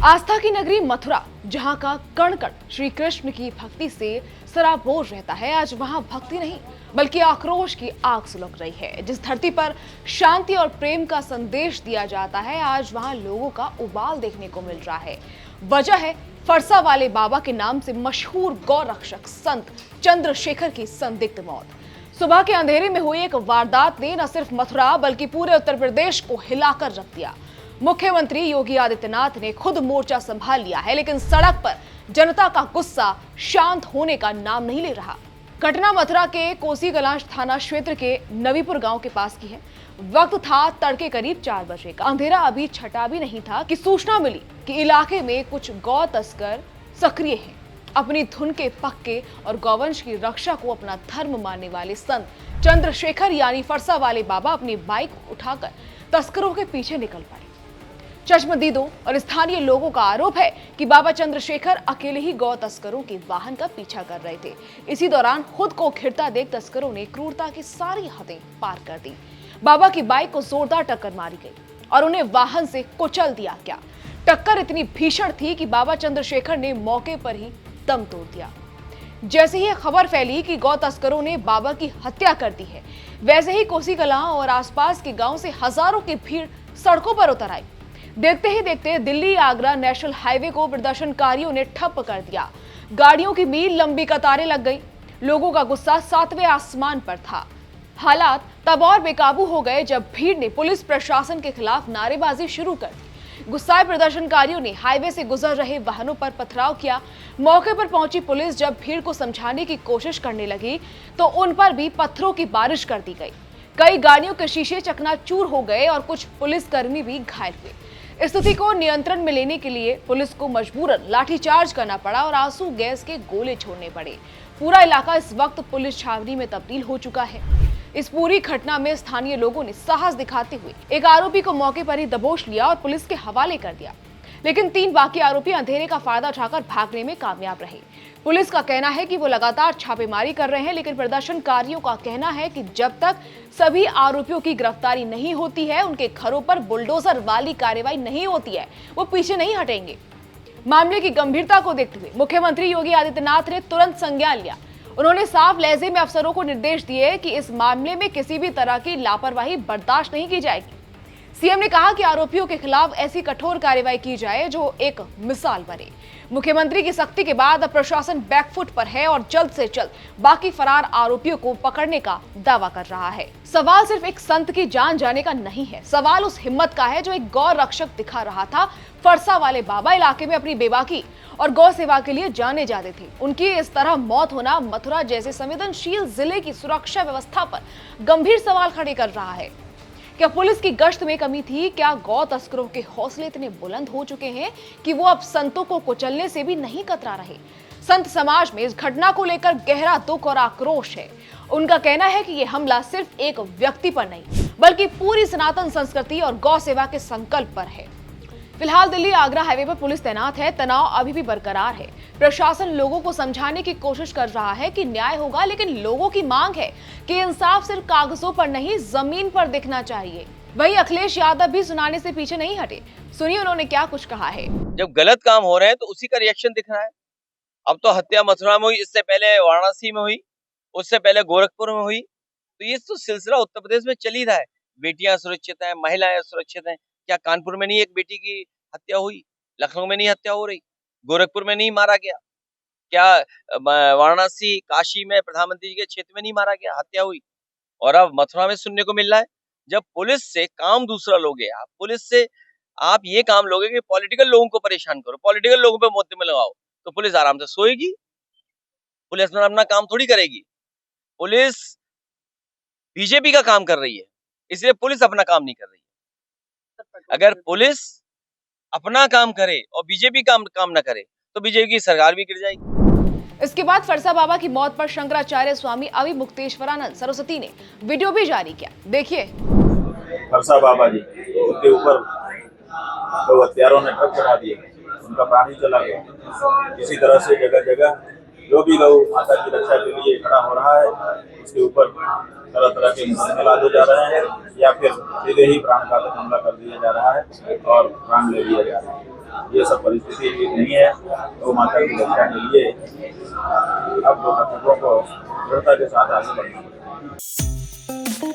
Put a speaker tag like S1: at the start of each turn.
S1: आस्था की नगरी मथुरा, जहां का कण कण श्री कृष्ण की भक्ति से सराबोर रहता है, आज वहां भक्ति नहीं बल्कि आक्रोश की आग सुलग रही है। जिस धरती पर शांति और प्रेम का संदेश दिया जाता है, आज वहां लोगों का उबाल देखने को मिल रहा है। वजह है फरसा वाले बाबा के नाम से मशहूर गौ रक्षक संत चंद्रशेखर की संदिग्ध मौत। सुबह के अंधेरे में हुई एक वारदात ने न सिर्फ मथुरा बल्कि पूरे उत्तर प्रदेश को हिलाकर रख दिया। मुख्यमंत्री योगी आदित्यनाथ ने खुद मोर्चा संभाल लिया है, लेकिन सड़क पर जनता का गुस्सा शांत होने का नाम नहीं ले रहा। घटना मथुरा के कोसीकलां थाना क्षेत्र के नवीपुर गांव के पास की है। वक्त था तड़के करीब 4 बजे का। अंधेरा अभी छटा भी नहीं था कि सूचना मिली कि इलाके में कुछ गौ तस्कर सक्रिय हैं। अपनी धुन के पक्के और गौवंश की रक्षा को अपना धर्म मानने वाले संत चंद्रशेखर यानी फरसा वाले बाबा अपनी बाइक उठाकर तस्करों के पीछे निकल पड़े। चश्मदीदों और स्थानीय लोगों का आरोप है कि बाबा चंद्रशेखर अकेले ही गौ तस्करों के वाहन का पीछा कर रहे थे। इसी दौरान खुद को घिरता देख तस्करों ने क्रूरता की सारी हदें पार कर दी। बाबा की बाइक को जोरदार टक्कर मारी गई और उन्हें वाहन से कुचल दिया गया। टक्कर इतनी भीषण थी कि बाबा चंद्रशेखर ने मौके पर ही दम तोड़ दिया। जैसे ही खबर फैली कि गौ तस्करों ने बाबा की हत्या कर दी है, वैसे ही कोसीकलां और आसपास के गांव से हजारों की भीड़ सड़कों पर उतर आई। देखते ही देखते दिल्ली आगरा नेशनल हाईवे को प्रदर्शनकारियों ने ठप कर दिया। गाड़ियों की मील लंबी कतारें लग गई। लोगों का गुस्सा 7वें आसमान पर था। हालात तब और बेकाबू हो गए जब भीड़ ने पुलिस प्रशासन के खिलाफ नारेबाजी शुरू कर दी। गुस्साए प्रदर्शनकारियों ने हाईवे से गुजर रहे वाहनों पर पथराव किया। मौके पर पहुंची पुलिस जब भीड़ को समझाने की कोशिश करने लगी तो उन पर भी पत्थरों की बारिश कर दी गई। कई गाड़ियों के शीशे चकनाचूर हो गए और कुछ पुलिसकर्मी भी घायल हुए। स्थिति को नियंत्रण में लेने के लिए पुलिस को मजबूरन लाठीचार्ज करना पड़ा और आंसू गैस के गोले छोड़ने पड़े। पूरा इलाका इस वक्त पुलिस छावनी में तब्दील हो चुका है। इस पूरी घटना में स्थानीय लोगों ने साहस दिखाते हुए एक आरोपी को मौके पर ही दबोच लिया और पुलिस के हवाले कर दिया, लेकिन 3 बाकी आरोपी अंधेरे का फायदा उठाकर भागने में कामयाब रहे। पुलिस का कहना है कि वो लगातार छापेमारी कर रहे हैं, लेकिन प्रदर्शनकारियों का कहना है कि जब तक सभी आरोपियों की गिरफ्तारी नहीं होती है, उनके घरों पर बुलडोजर वाली कार्रवाई नहीं होती है, वो पीछे नहीं हटेंगे। मामले की गंभीरता को देखते हुए मुख्यमंत्री योगी आदित्यनाथ ने तुरंत संज्ञान लिया। उन्होंने साफ लहजे में अफसरों को निर्देश दिए कि इस मामले में किसी भी तरह की लापरवाही बर्दाश्त नहीं की जाएगी। सीएम ने कहा कि आरोपियों के खिलाफ ऐसी कठोर कार्रवाई की जाए जो एक मिसाल बने। मुख्यमंत्री की सख्ती के बाद अब प्रशासन बैकफुट पर है और जल्द से जल्द बाकी फरार आरोपियों को पकड़ने का दावा कर रहा है। सवाल सिर्फ एक संत की जान जाने का नहीं है, सवाल उस हिम्मत का है जो एक गौ रक्षक दिखा रहा था। फरसा वाले बाबा इलाके में अपनी बेबाकी और गौ सेवा के लिए जाने जाते थे। उनकी इस तरह मौत होना मथुरा जैसे संवेदनशील जिले की सुरक्षा व्यवस्था पर गंभीर सवाल खड़े कर रहा है। क्या पुलिस की गश्त में कमी थी? क्या गौ तस्करों के हौसले इतने बुलंद हो चुके हैं कि वो अब संतों को कुचलने से भी नहीं कतरा रहे? संत समाज में इस घटना को लेकर गहरा दुख और आक्रोश है। उनका कहना है कि ये हमला सिर्फ एक व्यक्ति पर नहीं बल्कि पूरी सनातन संस्कृति और गौ सेवा के संकल्प पर है। फिलहाल दिल्ली आगरा हाईवे पर पुलिस तैनात है। तनाव अभी भी बरकरार है। प्रशासन लोगों को समझाने की कोशिश कर रहा है कि न्याय होगा, लेकिन लोगों की मांग है कि इंसाफ सिर्फ कागजों पर नहीं, जमीन पर दिखना चाहिए। वहीं अखिलेश यादव भी सुनाने से पीछे नहीं हटे। सुनिए उन्होंने क्या कुछ कहा है।
S2: जब गलत काम हो रहे हैं तो उसी का रिएक्शन दिख रहा है। अब तो हत्या मथुरा में हुई, इससे पहले वाराणसी में हुई, उससे पहले गोरखपुर में हुई, तो ये तो सिलसिला उत्तर प्रदेश में चल ही रहा है। बेटियां सुरक्षित हैं, महिलाएं सुरक्षित हैं। क्या कानपुर में नहीं एक बेटी की हत्या हुई? लखनऊ में नहीं हत्या हो रही? गोरखपुर में नहीं मारा गया? क्या वाराणसी काशी में प्रधानमंत्री जी के क्षेत्र में नहीं मारा गया, हत्या हुई? और अब मथुरा में सुनने को मिल रहा है। जब पुलिस से काम दूसरा लोगे, आप पुलिस से आप ये काम लोगे कि पॉलिटिकल लोगों को परेशान करो, पॉलिटिकल लोगों पे मोर्चे में लगाओ, तो पुलिस आराम से सोएगी? पुलिस अपना काम थोड़ी करेगी। पुलिस बीजेपी का काम कर रही है, इसलिए पुलिस अपना काम नहीं कर रही है। अगर पुलिस अपना काम करे और बीजेपी काम न करे तो बीजेपी की सरकार भी गिर जाएगी।
S1: इसके बाद फरसा बाबा की मौत पर शंकराचार्य स्वामी अविमुक्तेश्वरानंद सरस्वती ने वीडियो भी जारी किया। देखिए।
S3: फरसा बाबा जी के ऊपर तो हत्यारों ने ट्रक चढ़ा दिए, उनका प्राण ही चला गया। इसी तरह से जगह जगह जो भी गौ माता की रक्षा के लिए खड़ा हो रहा है, उसके ऊपर तरह तरह के मुकदमे लादे जा रहे हैं या फिर सीधे ही प्राण घातक हमला कर दिया जा रहा है और प्राण ले लिया जा रहा है। ये सब परिस्थिति नहीं है। तो माता की रक्षा के लिए अब तो डॉक्टरों को दृढ़ता के साथ आगे बढ़ना पड़ेगा।